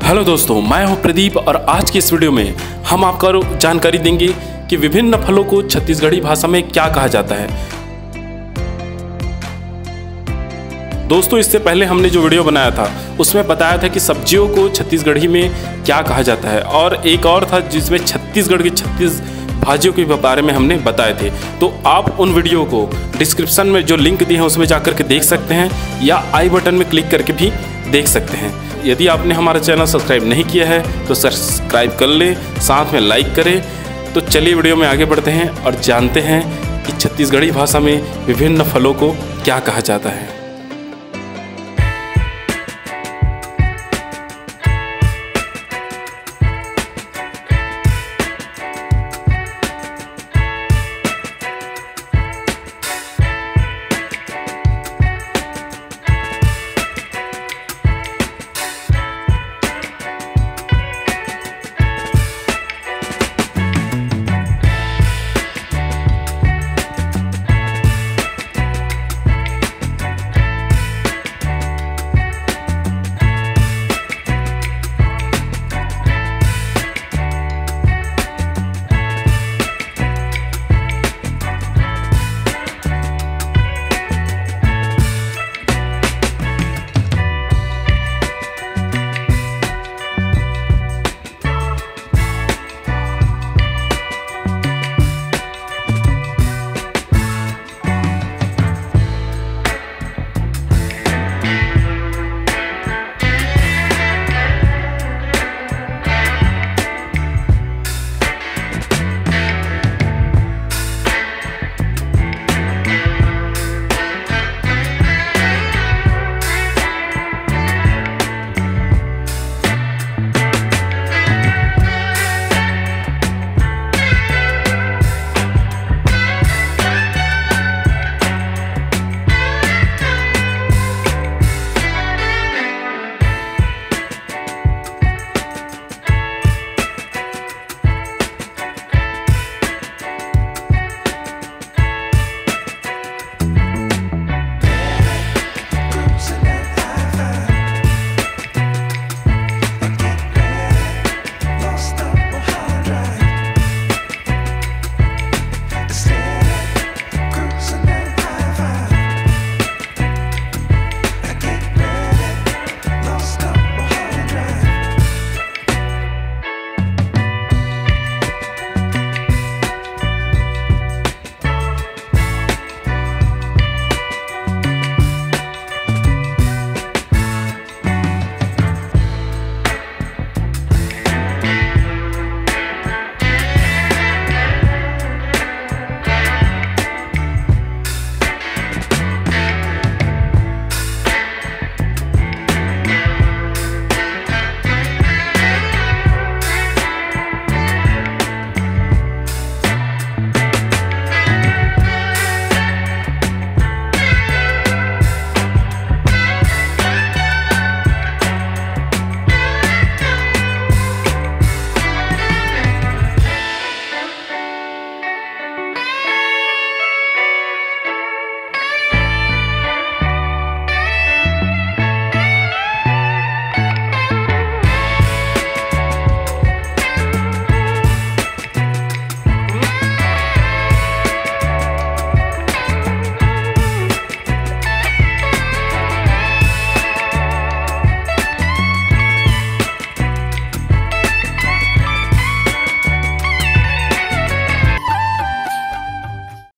Hello दोस्तों, मैं हूं प्रदीप और आज की इस वीडियो में हम आपको जानकारी देंगे कि विभिन्न फलों को छत्तीसगढ़ी भाषा में क्या कहा जाता है। दोस्तों, इससे पहले हमने जो वीडियो बनाया था उसमें बताया था कि सब्जियों को छत्तीसगढ़ी में क्या कहा जाता है, और एक और था जिसमें छत्तीसगढ़ की 36 भाजियों के बारे में हमने बताए थे। तो आप उन वीडियो को डिस्क्रिप्शन में जो लिंक दिए हैं उसमें जाकर के देख सकते हैं या आई बटन में क्लिक करके भी देख सकते हैं। यदि आपने हमारा चैनल सब्सक्राइब नहीं किया है तो सब्सक्राइब कर लें, साथ में लाइक करें। तो चलिए वीडियो में आगे बढ़ते हैं और जानते हैं कि छत्तीसगढ़ी भाषा में विभिन्न फलों को क्या कहा जाता है।